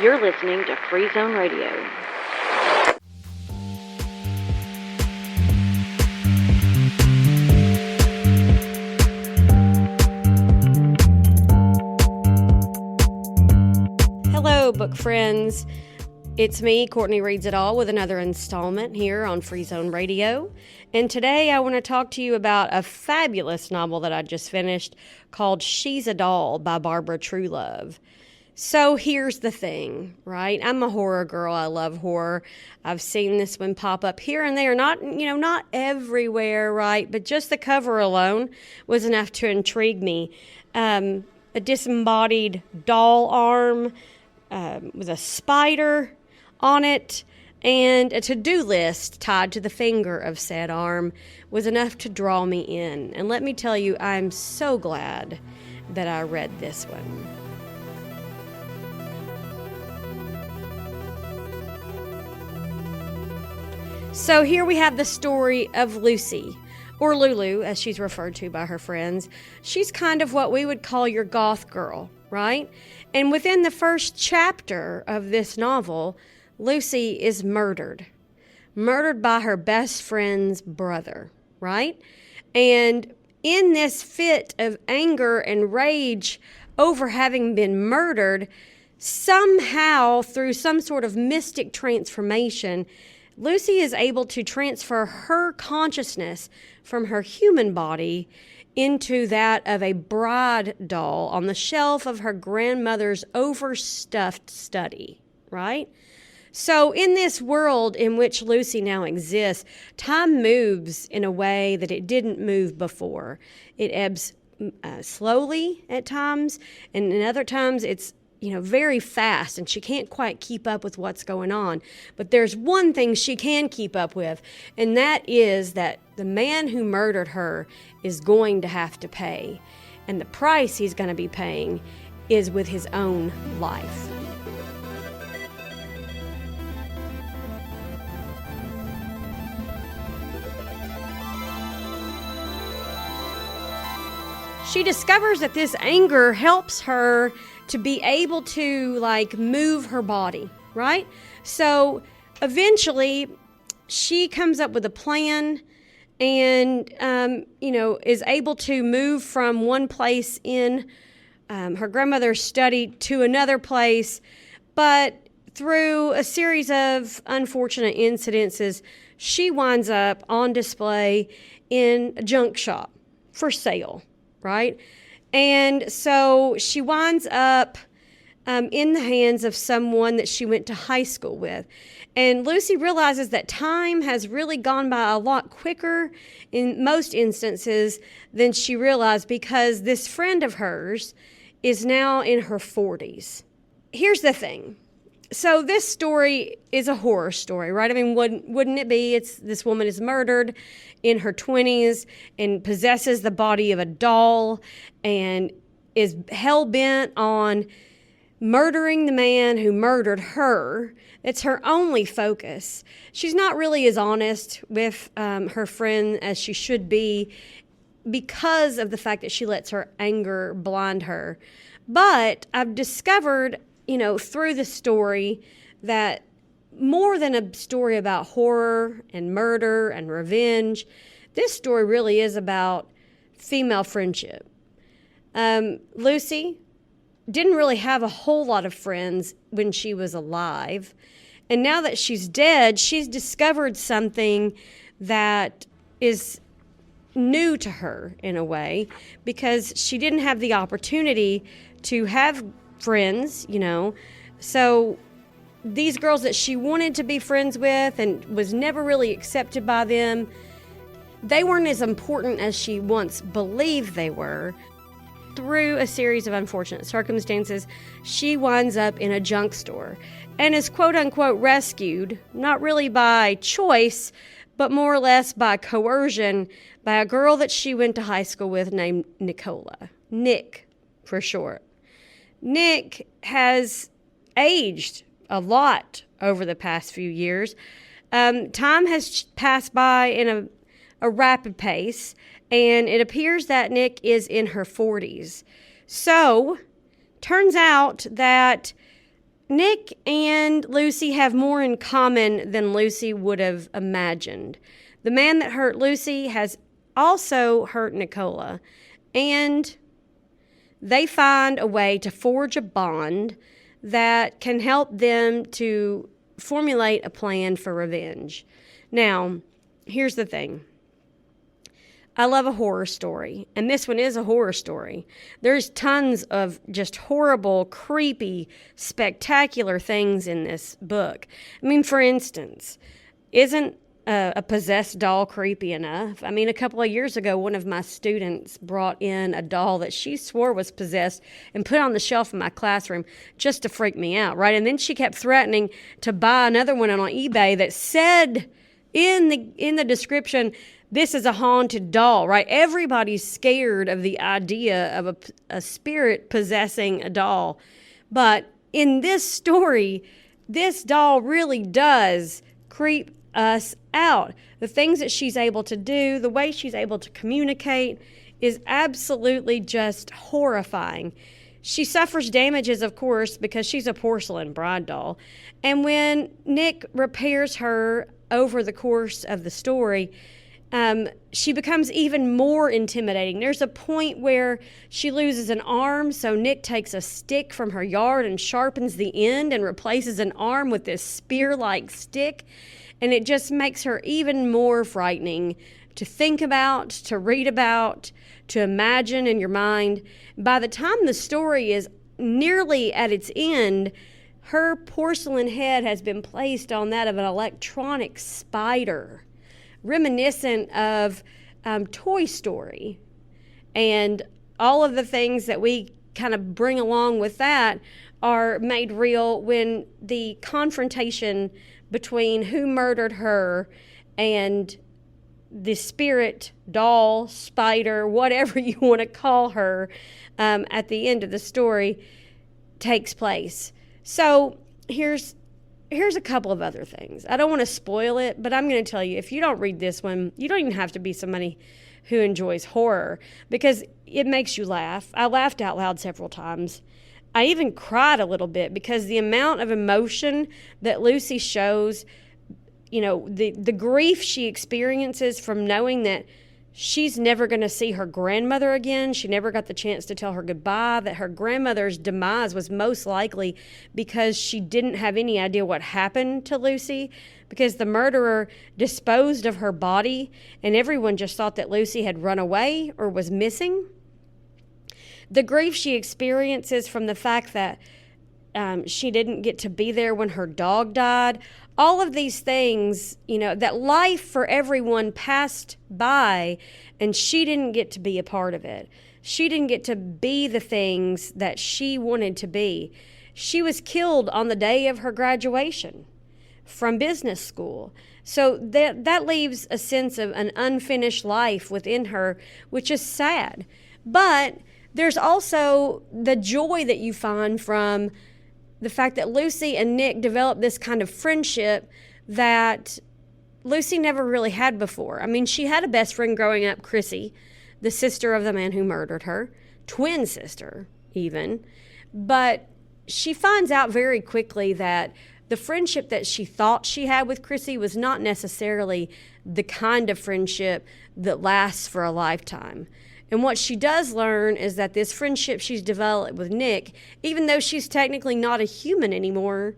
You're listening to Free Zone Radio. Hello, book friends. It's me, Courtney Reads It All, with another installment here on Free Zone Radio. And today I want to talk to you about a fabulous novel that I just finished called She's a Doll by Barbara Truelove. So here's the thing, right? I'm a horror girl. I love horror. I've seen this one pop up here and there, not everywhere, right? But just the cover alone was enough to intrigue me. A disembodied doll arm with a spider on it, and a to-do list tied to the finger of said arm was enough to draw me in. And let me tell you, I'm so glad that I read this one. So here we have the story of Lucy, or Lulu, as she's referred to by her friends. She's kind of what we would call your goth girl, right? And within the first chapter of this novel, Lucy is murdered by her best friend's brother, right? And in this fit of anger and rage over having been murdered, somehow through some sort of mystic transformation, Lucy is able to transfer her consciousness from her human body into that of a bride doll on the shelf of her grandmother's overstuffed study, right? So in this world in which Lucy now exists, time moves in a way that it didn't move before. It ebbs slowly at times, and in other times it's very fast, and she can't quite keep up with what's going on. But there's one thing she can keep up with, and that is that the man who murdered her is going to have to pay. And the price he's going to be paying is with his own life. She discovers that this anger helps her to be able to move her body, right? So eventually she comes up with a plan and, is able to move from one place in her grandmother's study to another place. But through a series of unfortunate incidences, she winds up on display in a junk shop for sale, right? And so she winds up in the hands of someone that she went to high school with. And Lucy realizes that time has really gone by a lot quicker in most instances than she realized, because this friend of hers is now in her 40s. Here's the thing. So this story is a horror story, right? I mean, wouldn't it be? This woman is murdered in her 20s and possesses the body of a doll and is hell-bent on murdering the man who murdered her. It's her only focus. She's not really as honest with her friend as she should be, because of the fact that she lets her anger blind her. But I've discovered, through the story, that more than a story about horror and murder and revenge, this story really is about female friendship. Lucy didn't really have a whole lot of friends when she was alive. And now that she's dead, she's discovered something that is new to her in a way, because she didn't have the opportunity to have friends, So these girls that she wanted to be friends with and was never really accepted by them, they weren't as important as she once believed they were. Through a series of unfortunate circumstances, she winds up in a junk store and is quote-unquote rescued, not really by choice, but more or less by coercion, by a girl that she went to high school with named Nicola. Nick, for short. Nick has aged a lot over the past few years. Time has passed by in a rapid pace, and it appears that Nick is in her 40s. So, turns out that Nick and Lucy have more in common than Lucy would have imagined. The man that hurt Lucy has also hurt Nicola, and they find a way to forge a bond that can help them to formulate a plan for revenge. Now, here's the thing. I love a horror story, and this one is a horror story. There's tons of just horrible, creepy, spectacular things in this book. I mean, for instance, isn't a possessed doll creepy enough? I mean, a couple of years ago, one of my students brought in a doll that she swore was possessed and put on the shelf in my classroom just to freak me out, right? And then she kept threatening to buy another one on eBay that said in the description, this is a haunted doll, right? Everybody's scared of the idea of a spirit possessing a doll. But in this story, this doll really does creep us out. The things that she's able to do, the way she's able to communicate is absolutely just horrifying. She suffers damages, of course, because she's a porcelain bride doll. And when Nick repairs her over the course of the story, she becomes even more intimidating. There's a point where she loses an arm, so Nick takes a stick from her yard and sharpens the end and replaces an arm with this spear-like stick, and it just makes her even more frightening to think about, to read about, to imagine in your mind. By the time the story is nearly at its end, her porcelain head has been placed on that of an electronic spider, reminiscent of Toy Story. And all of the things that we kind of bring along with that are made real when the confrontation between who murdered her and the spirit, doll, spider, whatever you want to call her, at the end of the story takes place. So here's a couple of other things. I don't want to spoil it, but I'm going to tell you, if you don't read this one, you don't even have to be somebody who enjoys horror, because it makes you laugh. I laughed out loud several times. I even cried a little bit because the amount of emotion that Lucy shows, you know, the grief she experiences from knowing that she's never going to see her grandmother again. She never got the chance to tell her goodbye, that her grandmother's demise was most likely because she didn't have any idea what happened to Lucy, because the murderer disposed of her body and everyone just thought that Lucy had run away or was missing. The grief she experiences from the fact that she didn't get to be there when her dog died. All of these things, you know, that life for everyone passed by and she didn't get to be a part of it. She didn't get to be the things that she wanted to be. She was killed on the day of her graduation from business school. So that leaves a sense of an unfinished life within her, which is sad. But there's also the joy that you find from the fact that Lucy and Nick developed this kind of friendship that Lucy never really had before. I mean, she had a best friend growing up, Chrissy, the sister of the man who murdered her, twin sister even. But she finds out very quickly that the friendship that she thought she had with Chrissy was not necessarily the kind of friendship that lasts for a lifetime. And what she does learn is that this friendship she's developed with Nick, even though she's technically not a human anymore,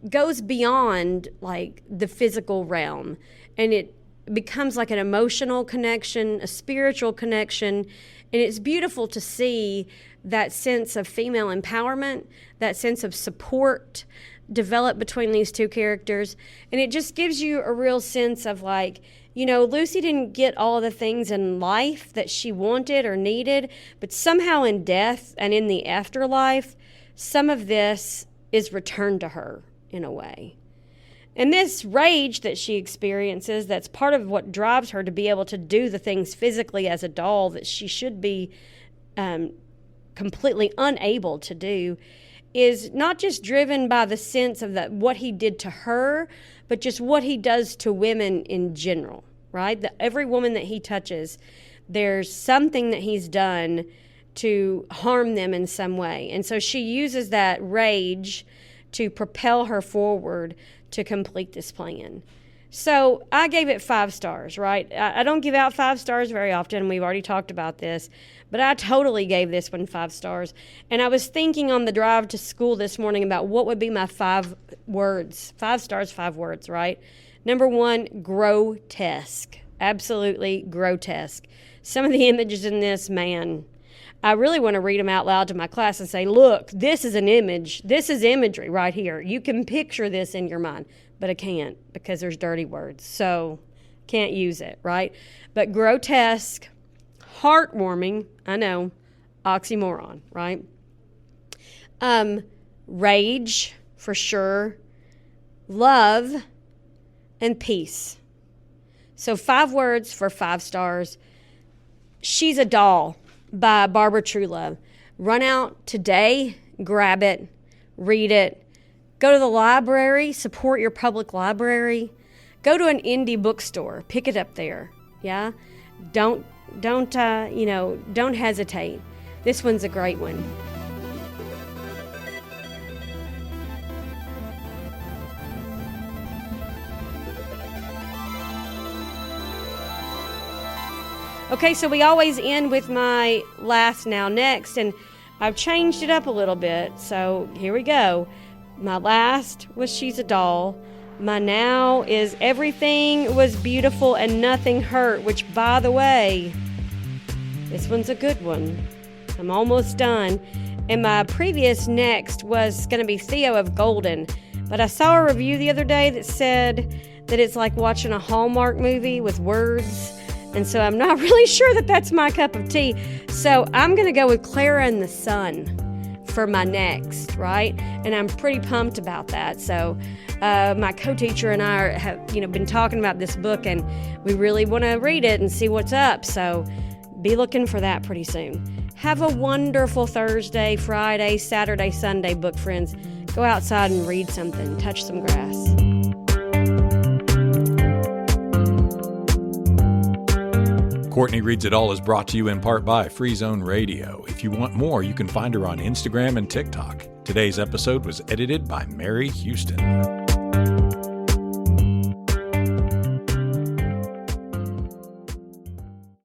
goes beyond like the physical realm. And it becomes like an emotional connection, a spiritual connection. And it's beautiful to see that sense of female empowerment, that sense of support develop between these two characters. And it just gives you a real sense of like, you know, Lucy didn't get all of the things in life that she wanted or needed, but somehow in death and in the afterlife, some of this is returned to her in a way. And this rage that she experiences, that's part of what drives her to be able to do the things physically as a doll that she should be completely unable to do, is not just driven by the sense of that what he did to her, but just what he does to women in general, right? That every woman that he touches, there's something that he's done to harm them in some way. And so she uses that rage to propel her forward to complete this plan. So I gave it 5 stars, right? I don't give out 5 stars very often. We've already talked about this, but I totally gave this one 5 stars. And I was thinking on the drive to school this morning about what would be my 5 words. 5 stars, 5 words, right? Number 1, grotesque. Absolutely grotesque. Some of the images in this, man, I really want to read them out loud to my class and say, look, this is an image. This is imagery right here. You can picture this in your mind, but I can't because there's dirty words. So can't use it, right? But grotesque, heartwarming, I know, oxymoron, right? Rage, for sure. Love and peace. So 5 words for 5 stars. She's a Doll by Barbara Truelove. Run out today, grab it, read it. Go to the library, support your public library. Go to an indie bookstore, pick it up there. Yeah, don't hesitate. This one's a great one. Okay, so we always end with my last, now, next, and I've changed it up a little bit, so here we go. My last was She's a Doll. My now is Everything Was Beautiful and Nothing Hurt, which, by the way, this one's a good one. I'm almost done. And my previous next was going to be Theo of Golden, but I saw a review the other day that said that it's like watching a Hallmark movie with words. And so I'm not really sure that that's my cup of tea. So I'm going to go with Clara and the Sun for my next, right? And I'm pretty pumped about that. So my co-teacher and I have been talking about this book, and we really want to read it and see what's up. So be looking for that pretty soon. Have a wonderful Thursday, Friday, Saturday, Sunday, book friends. Go outside and read something. Touch some grass. Courtney Reads It All is brought to you in part by Free Zone Radio. If you want more, you can find her on Instagram and TikTok. Today's episode was edited by Mary Houston.